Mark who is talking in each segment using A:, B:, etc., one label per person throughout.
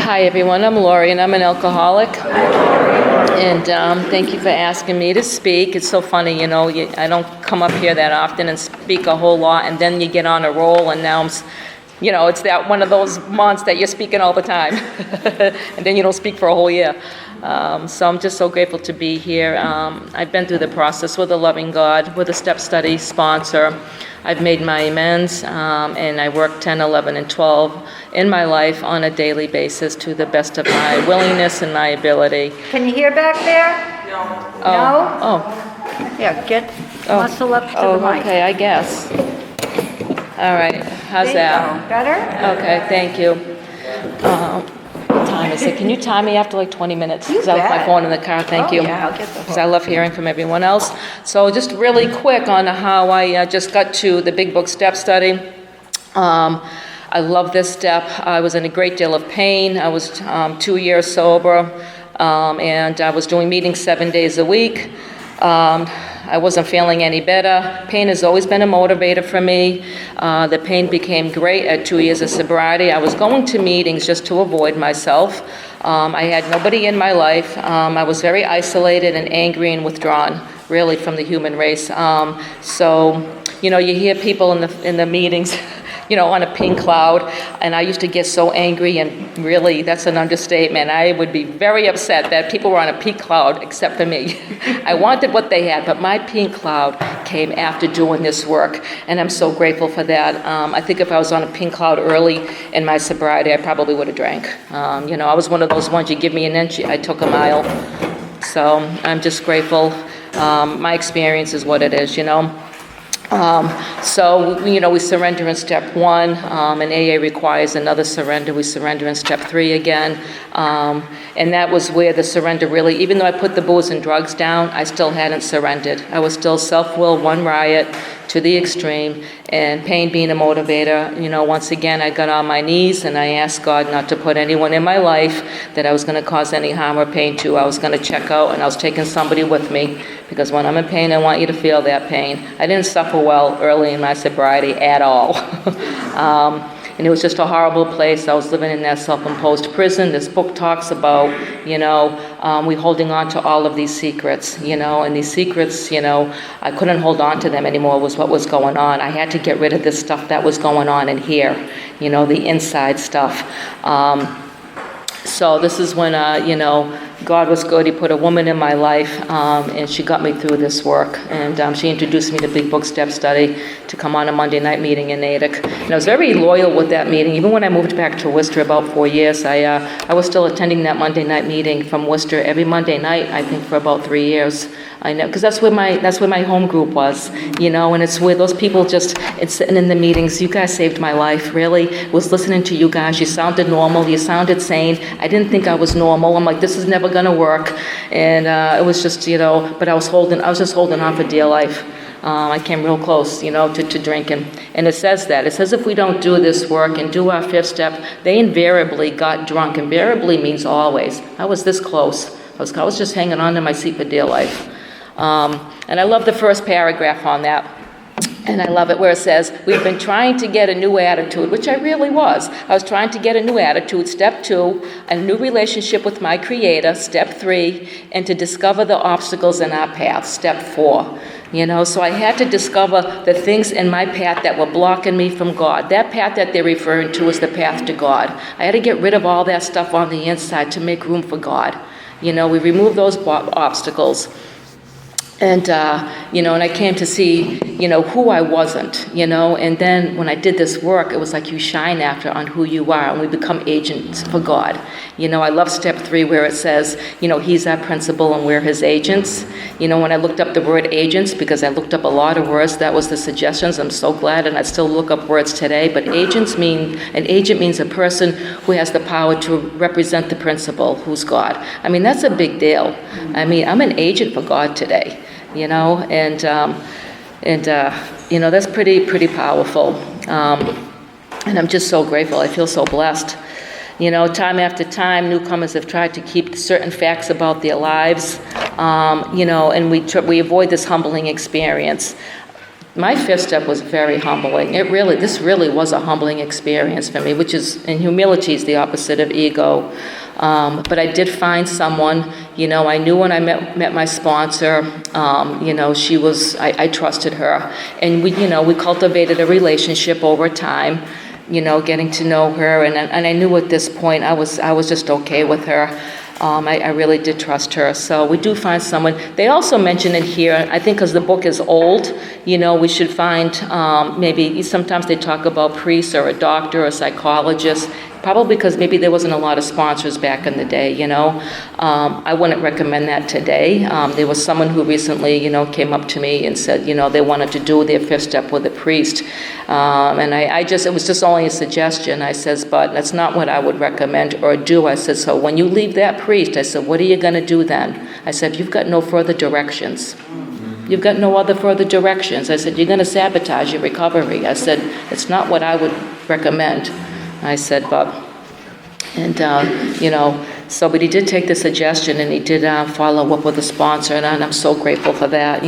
A: Hi, everyone. I'm Lori, and I'm an alcoholic. And thank you for asking me to speak. It's so funny, I don't come up here that often and speak a whole lot, and then you get on a roll, and now it's that one of those months that you're speaking all the time, and then you don't speak for a whole year. So I'm just so grateful to be here. I've been through the process with a loving God, with a step study sponsor. I've made my amends, and I work 10, 11, and 12 in my life on a daily basis to the best of my willingness and my ability.
B: Can you hear back there?
C: No.
B: No?
A: Oh.
B: Yeah, muscle up to the mic.
A: Okay, I guess. All right, how's that?
B: Better?
A: Okay, thank you. What time is it? Can you time me after like 20 minutes? Because I left my
B: bet.
A: phone in the car, thank you.
B: Yeah, I'll get the
A: Because I love hearing from everyone else. So just really quick on how I just got to the Big Book Step Study. I love this step. I was in a great deal of pain. I was 2 years sober, and I was doing meetings 7 days a week. I wasn't feeling any better. Pain has always been a motivator for me. The pain became great at 2 years of sobriety. I was going to meetings just to avoid myself. I had nobody in my life. I was very isolated and angry and withdrawn, really, from the human race. You hear people in the meetings, on a pink cloud, and I used to get so angry, and really, that's an understatement. I would be very upset that people were on a pink cloud except for me. I wanted what they had, but my pink cloud came after doing this work, and I'm so grateful for that. I think if I was on a pink cloud early in my sobriety, I probably would have drank. I was one of those ones, you give me an inch, I took a mile. So I'm just grateful. My experience is what it is, we surrender in step 1, and AA requires another surrender. We surrender in step 3 again, and that was where the surrender really, even though I put the booze and drugs down, I still hadn't surrendered. I was still self-will, one riot to the extreme, and pain being a motivator. Once again, I got on my knees and I asked God not to put anyone in my life that I was going to cause any harm or pain to. I was going to check out, and I was taking somebody with me, because when I'm in pain, I want you to feel that pain. I didn't suffer well early in my sobriety at all. And it was just a horrible place. I was living in that self-imposed prison. This book talks about, we holding on to all of these secrets, and these secrets, I couldn't hold on to them anymore, was what was going on. I had to get rid of this stuff that was going on in here, the inside stuff. So this is when, God was good. He put a woman in my life, and she got me through this work. And she introduced me to Big Book Step Study to come on a Monday night meeting in Natick. And I was very loyal with that meeting. Even when I moved back to Worcester about 4 years, I was still attending that Monday night meeting from Worcester every Monday night, I think, for about 3 years. I know, because that's where my home group was, and it's where those people it's sitting in the meetings. You guys saved my life, really. Was listening to you guys. You sounded normal. You sounded sane. I didn't think I was normal. I'm like, this is never gonna work. And it was just, but I was just holding on for dear life. I came real close, to drinking. And it says that. It says if we don't do this work and do our 5th step, they invariably got drunk. Invariably means always. I was this close. I was just hanging on to my seat for dear life. And I love the first paragraph on that. And I love it where it says, we've been trying to get a new attitude, which I really was. I was trying to get a new attitude, step 2, a new relationship with my Creator, step 3, and to discover the obstacles in our path, step 4. So I had to discover the things in my path that were blocking me from God. That path that they're referring to is the path to God. I had to get rid of all that stuff on the inside to make room for God. We removed those obstacles. And, and I came to see, who I wasn't, and then when I did this work, it was like you shine after on who you are, and we become agents for God. I love step 3 where it says, He's our principal and we're His agents. When I looked up the word agents, because I looked up a lot of words, that was the suggestions. I'm so glad, and I still look up words today, but an agent means a person who has the power to represent the principal, who's God. I mean, that's a big deal. I mean, I'm an agent for God today. And that's pretty powerful. And I'm just so grateful. I feel so blessed. Time after time, newcomers have tried to keep certain facts about their lives, and we avoid this humbling experience. my fifth step was very humbling. This really was a humbling experience for me, which is, and humility is the opposite of ego. But I did find someone, I knew when I met my sponsor, I trusted her. And we cultivated a relationship over time, getting to know her. And I knew at this point I was just okay with her. I really did trust her. So we do find someone. They also mention it here, I think because the book is old, we should find maybe sometimes they talk about priests or a doctor or a psychologist, probably because maybe there wasn't a lot of sponsors back in the day, I wouldn't recommend that today. There was someone who recently, came up to me and said, they wanted to do their fifth step with a priest. And it was just only a suggestion. I says, but that's not what I would recommend or do. I said, so when you leave that priest, I said, what are you going to do then? I said, you've got no further directions. You've got no other further directions. I said, you're going to sabotage your recovery. I said, it's not what I would recommend. I said, but he did take the suggestion and he did follow up with a sponsor, and I'm so grateful for that,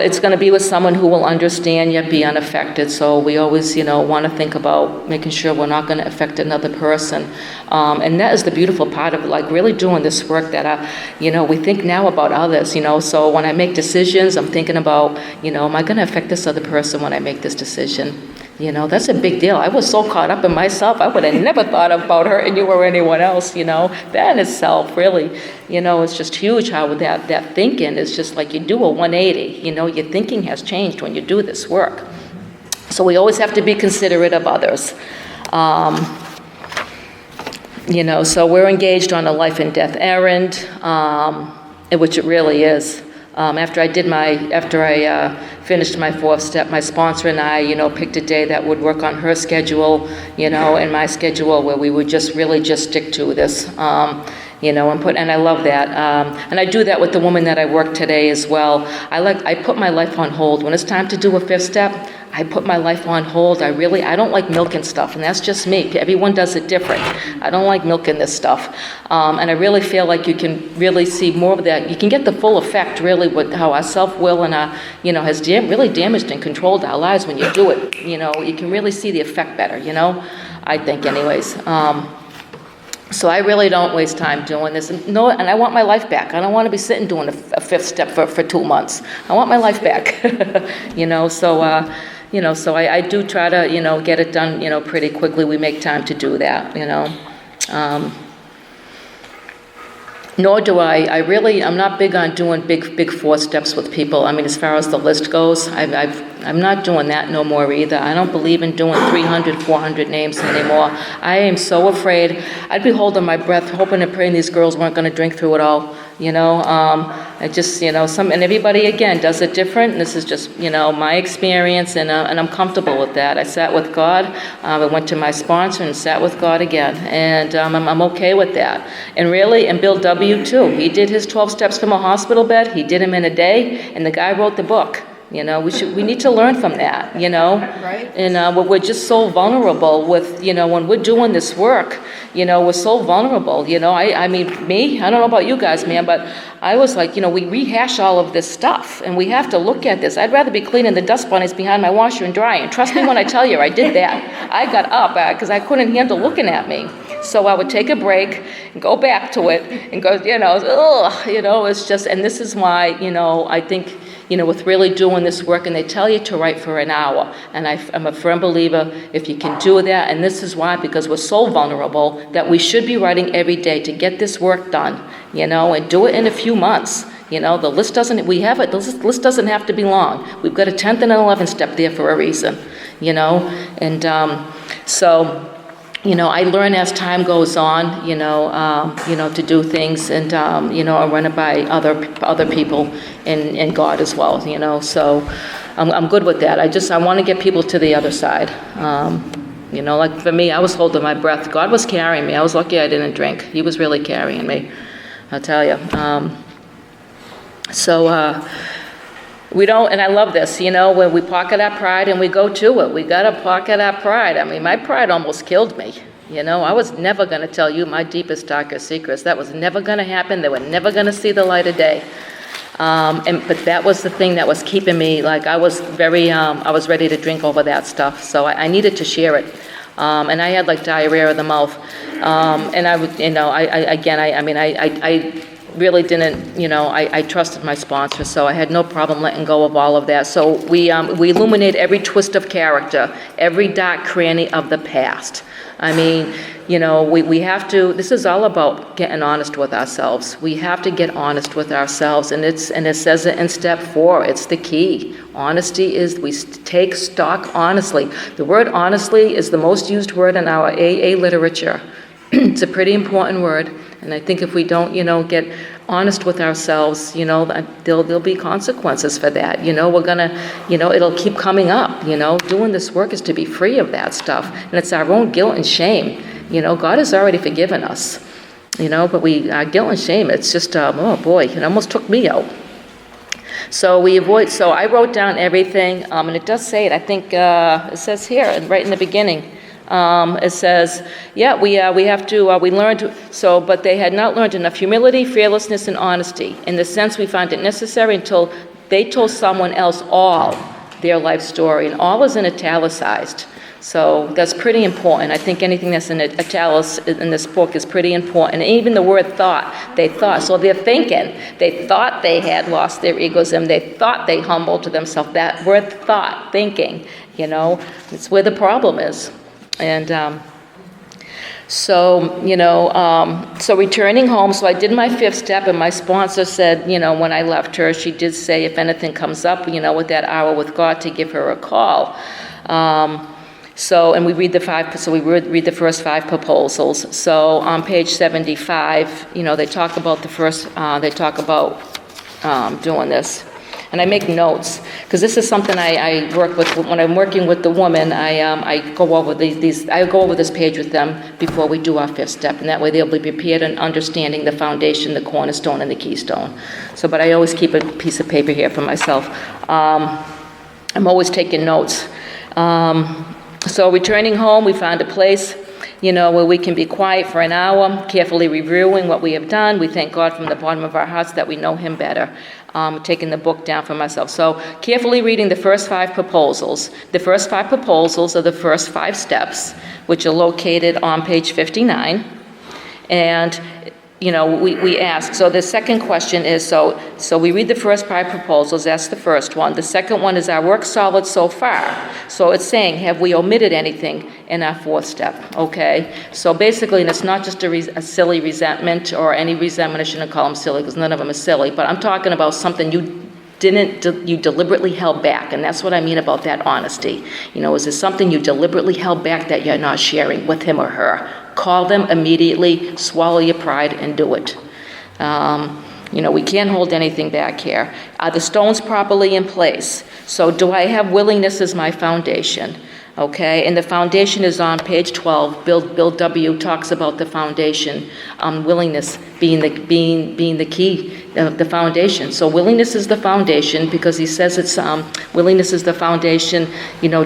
A: it's going to be with someone who will understand yet be unaffected. So we always, want to think about making sure we're not going to affect another person. And that is the beautiful part of really doing this work that, we think now about others, So when I make decisions, I'm thinking about, am I going to affect this other person when I make this decision? That's a big deal. I was so caught up in myself, I would have never thought about hurting you or anyone else, That in itself, really, it's just huge how that thinking is just like you do a 180, your thinking has changed when you do this work. So we always have to be considerate of others. So we're engaged on a life and death errand, which it really is. After I finished my fourth step, my sponsor and I, picked a day that would work on her schedule, and my schedule, where we would just stick to this, and I love that. And I do that with the woman that I work today as well. I put my life on hold. When it's time to do a fifth step, I put my life on hold. I don't like milking stuff, and that's just me. Everyone does it different. I don't like milking this stuff. And I really feel like you can really see more of that. You can get the full effect, really, with how our self-will and has really damaged and controlled our lives when you do it. You can really see the effect better, I think anyways. So I really don't waste time doing this. And I want my life back. I don't want to be sitting doing a fifth step for 2 months. I want my life back, So I do try to, get it done, pretty quickly. We make time to do that, Nor do I'm not big on doing big 4 steps with people. I mean, as far as the list goes, I'm not doing that no more either. I don't believe in doing 300, 400 names anymore. I am so afraid. I'd be holding my breath, hoping and praying these girls weren't going to drink through it all. I just, and everybody, again, does it different. And this is just, my experience, and I'm comfortable with that. I sat with God. I went to my sponsor and sat with God again. And I'm okay with that. And really, and Bill W. too. He did his 12 steps from a hospital bed. He did them in a day, and the guy wrote the book. We need to learn from that,
B: Right.
A: And we're just so vulnerable with, when we're doing this work, we're so vulnerable, I mean, I don't know about you guys, man, but I was like, we rehash all of this stuff, and we have to look at this. I'd rather be cleaning the dust bunnies behind my washer and dryer, and trust me when I tell you, I did that. I got up because I couldn't handle looking at me. So I would take a break and go back to it and go, it's just, and this is why, I think, with really doing this work, and they tell you to write for an hour. And I'm a firm believer, if you can do that, and this is why, because we're so vulnerable, that we should be writing every day to get this work done, and do it in a few months. The list the list doesn't have to be long. We've got a 10th and an 11th step there for a reason, and I learn as time goes on, to do things, and, I run it by other people and God as well, so I'm good with that. I want to get people to the other side. Like for me, I was holding my breath. God was carrying me. I was lucky I didn't drink. He was really carrying me, I'll tell you. We don't, and I love this, when we pocket our pride and we go to it. We got to pocket our pride. I mean, my pride almost killed me. I was never going to tell you my deepest, darkest secrets. That was never going to happen. They were never going to see the light of day. But that was the thing that was keeping me, like, I was ready to drink over that stuff, so I needed to share it. And I had like diarrhea of the mouth. And I would, I really didn't, I trusted my sponsor, so I had no problem letting go of all of that. So we illuminate every twist of character, every dark cranny of the past. I mean, we have to, this is all about getting honest with ourselves. We have to get honest with ourselves, and it says it in step 4, it's the key. Honesty is, we take stock honestly. The word honestly is the most used word in our AA literature. It's a pretty important word, and I think if we don't, get honest with ourselves, there'll be consequences for that. We're gonna, it'll keep coming up, Doing this work is to be free of that stuff, and it's our own guilt and shame. God has already forgiven us, but our guilt and shame, it's just, oh boy, it almost took me out. So I wrote down everything, and it does say it, I think, it says here, right in the beginning, it says, we learned, but they had not learned enough humility, fearlessness, and honesty. In the sense we find it necessary until they told someone else all their life story, and all is in italicized. So that's pretty important. I think anything that's in italics in this book is pretty important. And even the word thought, they thought. So they're thinking. They thought they had lost their egoism. They thought they humbled to themselves. That word thought, thinking, it's where the problem is. And so returning home, so I did my 5th step, and my sponsor said, when I left her, she did say if anything comes up, with that hour with God, to give her a call. And we read read the first 5 proposals. So on page 75, they talk about doing this. And I make notes, because this is something I work with. When I'm working with the woman, I go over this page with them before we do our 5th step, and that way they'll be prepared and understanding the foundation, the cornerstone, and the keystone. But I always keep a piece of paper here for myself. I'm always taking notes. So returning home, we found a place, where we can be quiet for an hour, carefully reviewing what we have done. We thank God from the bottom of our hearts that we know Him better. Taking the book down for myself. So carefully reading the first 5 proposals. The first 5 proposals are the first 5 steps, which are located on page 59. And we ask, so the second question is, so we read the first 5 proposals, that's the first one. The second one is, our work solid so far? So it's saying, have we omitted anything in our 4th step, okay? So basically, and it's not just a silly resentment or any resentment, I shouldn't call them silly because none of them are silly, but I'm talking about something you deliberately held back, and that's what I mean about that honesty. Is there something you deliberately held back that you're not sharing with him or her? Call them immediately, swallow your pride, and do it. We can't hold anything back here. Are the stones properly in place? So do I have willingness as my foundation? Okay, and the foundation is on page 12. Bill W. talks about the foundation, willingness being the key, the foundation. So willingness is the foundation, because he says it's willingness is the foundation,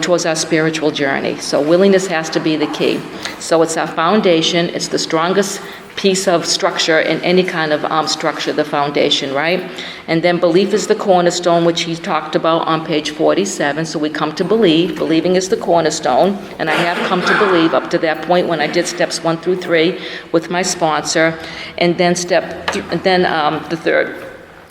A: towards our spiritual journey. So willingness has to be the key. So it's our foundation. It's the strongest piece of structure in any kind of structure, the foundation, right? And then belief is the cornerstone, which he talked about on page 47. So we come to believe. Believing is the cornerstone, and I have come to believe up to that point when I did steps 1 through 3 with my sponsor, and then the third.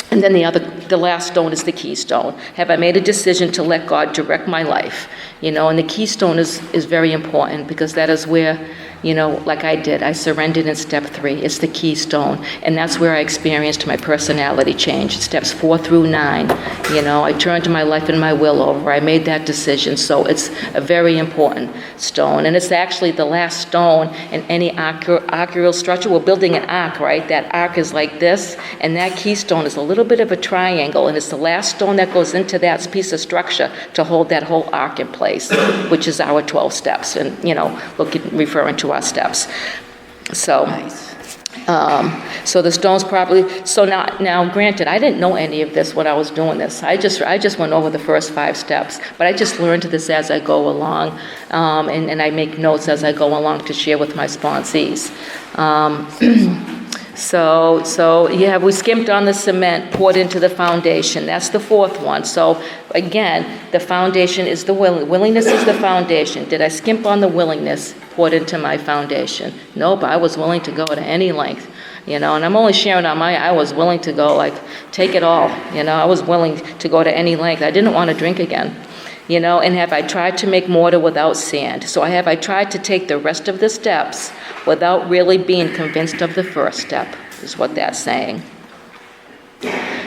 A: And then the last stone is the keystone. Have I made a decision to let God direct my life? And the keystone is very important, because that is where, like I did, I surrendered in step 3. It's the keystone. And that's where I experienced my personality change. Steps 4 through 9. I turned to my life and my will over. I made that decision. So it's a very important stone. And it's actually the last stone in any arcural structure. We're building an arc, right? That arc is like this. And that keystone is a little bit of a triangle. And it's the last stone that goes into that piece of structure to hold that whole arc in place, which is our 12 steps. And, referring to our steps. So, nice. So the stones properly. So now, granted, I didn't know any of this when I was doing this. I just went over the first 5 steps, but I just learned this as I go along, and I make notes as I go along to share with my sponsees. So yeah, we skimped on the cement poured into the foundation. That's the fourth one. So again, the foundation is the willingness is the foundation. Did I skimp on the willingness poured into my foundation? Nope, I was willing to go to any length. And I'm only sharing on I was willing to go, take it all. I was willing to go to any length. I didn't want to drink again. And have I tried to make mortar without sand? So have I tried to take the rest of the steps without really being convinced of the first step, is what that's saying.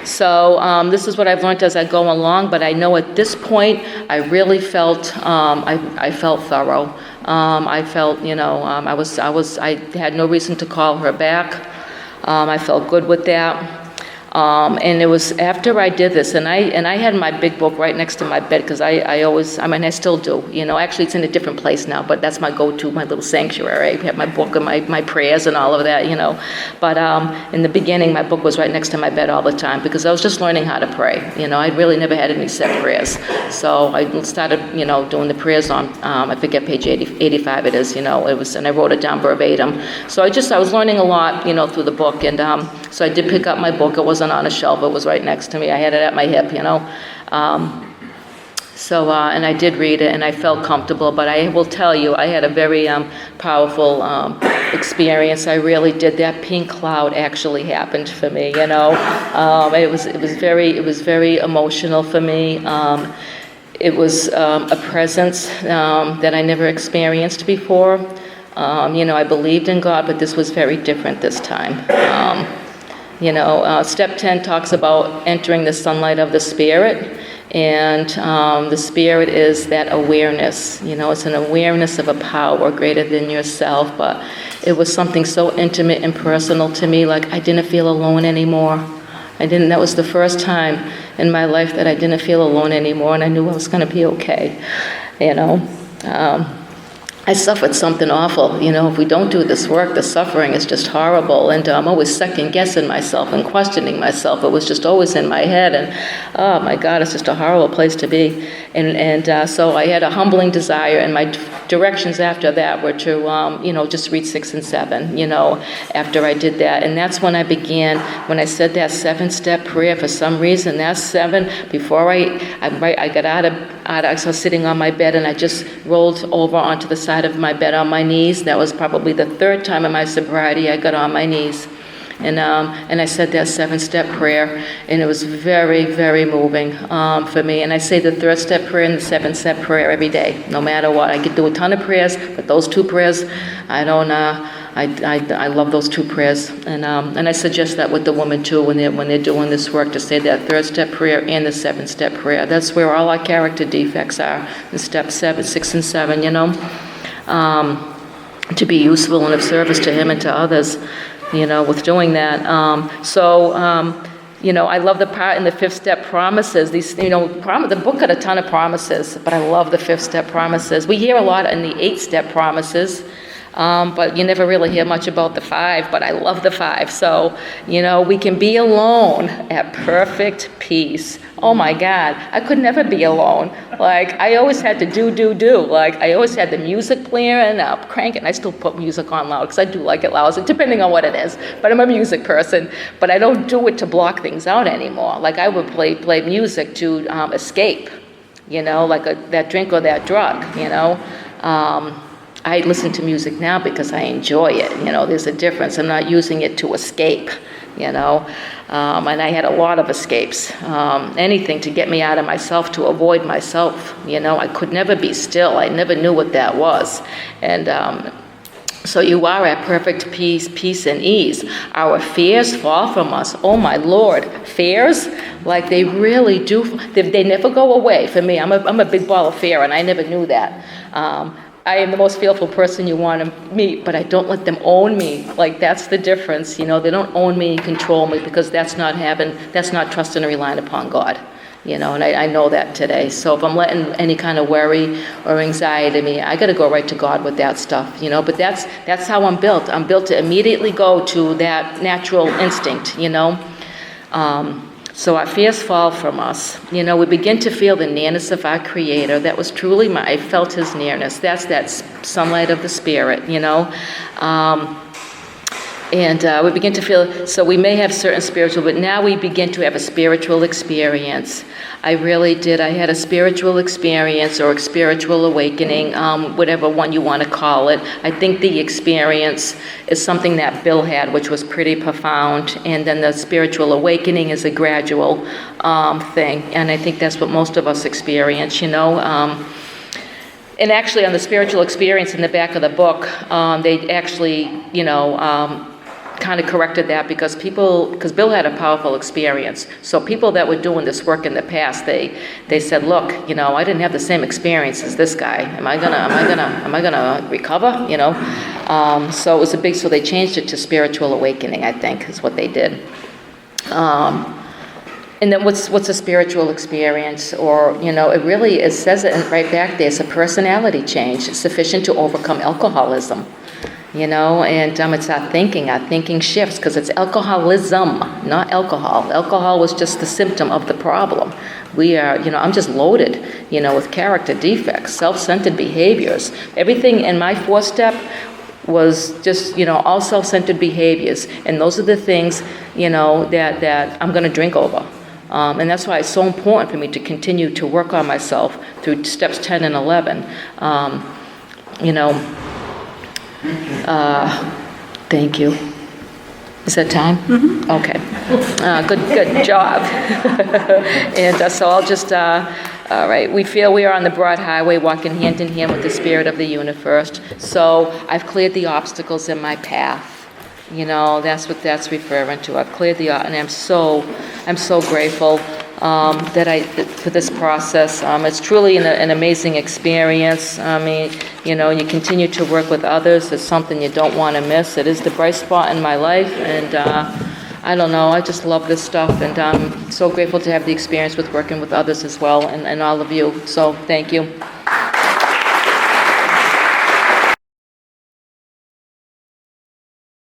A: So this is what I've learned as I go along, but I know at this point I really felt, I felt thorough. I felt, I had no reason to call her back. I felt good with that. And it was after I did this, and I had my big book right next to my bed, because I still do, actually it's in a different place now, but that's my go-to, my little sanctuary. I have my book and my prayers and all of that, But in the beginning, my book was right next to my bed all the time, because I was just learning how to pray. I really never had any set prayers. So I started, doing the prayers on, I forget page 85 it is, and I wrote it down verbatim. So I was learning a lot, through the book, and so I did pick up my book. It wasn't on a shelf, it was right next to me. I had it at my hip, and I did read it, and I felt comfortable, but I will tell you, I had a very powerful experience. I really did. That pink cloud actually happened for me, It was very emotional for me. It was a presence that I never experienced before. I believed in God, but this was very different this time. Step 10 talks about entering the sunlight of the Spirit, and the Spirit is that awareness. It's an awareness of a power greater than yourself, but it was something so intimate and personal to me, I didn't feel alone anymore. That was the first time in my life that I didn't feel alone anymore, and I knew I was going to be okay, I suffered something awful. If we don't do this work, the suffering is just horrible. And I'm always second-guessing myself and questioning myself. It was just always in my head. And, oh, my God, it's just a horrible place to be. And so I had a humbling desire. And my directions after that were to, just read 6 and 7, after I did that. And that's when I began, when I said that 7-step prayer, for some reason, that 7, before I got out of, I was sitting on my bed, and I just rolled over onto the side of my bed on my knees. That was probably the 3rd time in my sobriety I got on my knees. And I said that 7-step prayer, and it was very, very moving for me. And I say the 3rd-step prayer and the 7-step prayer every day, no matter what. I could do a ton of prayers, but those 2 prayers, I don't. I love those 2 prayers, and I suggest that with the women too when they're doing this work, to say that 3rd-step prayer and the 7-step prayer. That's where all our character defects are in step 7, 6, and 7. To be useful and of service to Him and to others. With doing that. I love the part in the 5th-step promises. These, the book had a ton of promises, but I love the 5th-step promises. We hear a lot in the 8-step promises, but you never really hear much about the 5, but I love the 5. So, we can be alone at perfect peace. Oh my God, I could never be alone. I always had to do. I always had the music playing and cranking. I still put music on loud because I do like it loud, depending on what it is. But I'm a music person, but I don't do it to block things out anymore. I would play music to escape, that drink or that drug, I listen to music now because I enjoy it. There's a difference. I'm not using it to escape, and I had a lot of escapes. Anything to get me out of myself, to avoid myself. I could never be still. I never knew what that was. And so you are at perfect peace and ease. Our fears fall from us. Oh my Lord, fears? They really do. They never go away for me. I'm a big ball of fear, and I never knew that. I am the most fearful person you want to meet, but I don't let them own me. That's the difference. They don't own me and control me, because that's not trusting and relying upon God. And I know that today. So if I'm letting any kind of worry or anxiety me, I got to go right to God with that stuff, But that's how I'm built. I'm built to immediately go to that natural instinct, So our fears fall from us. We begin to feel the nearness of our Creator. That was truly I felt His nearness. That's that sunlight of the Spirit, And we begin to feel, so we may have certain spiritual, but now we begin to have a spiritual experience. I really did. I had a spiritual experience or a spiritual awakening, whatever one you want to call it. I think the experience is something that Bill had, which was pretty profound. And then the spiritual awakening is a gradual thing. And I think that's what most of us experience, you know. And actually on the spiritual experience in the back of the book, they actually, you know, kind of corrected that because Bill had a powerful experience. So people that were doing this work in the past, they said, look, you know, I didn't have the same experience as this guy. Am I gonna recover? You know? So it was so they changed it to spiritual awakening, I think, is what they did. And then what's a spiritual experience? Or, you know, it says it right back there. It's a personality change. It's sufficient to overcome alcoholism. You know, and it's our thinking shifts, because it's alcoholism, not alcohol. Alcohol was just the symptom of the problem. We are, you know, I'm just loaded, you know, with character defects, self-centered behaviors. Everything in my 4-step was just, you know, all self-centered behaviors. And those are the things, you know, that I'm going to drink over. And that's why it's so important for me to continue to work on myself through steps 10 and 11. You know, thank you. Is that time? Mm-hmm. Okay. Good job. And so I'll just, all right, we feel we are on the broad highway walking hand in hand with the spirit of the universe. So I've cleared the obstacles in my path. You know, that's what that's referring to. I've cleared and I'm so grateful for this process. It's truly an amazing experience. I mean, you know, you continue to work with others. It's something you don't want to miss. It is the bright spot in my life, and I don't know, I just love this stuff, and I'm so grateful to have the experience with working with others as well, and all of you. So thank you.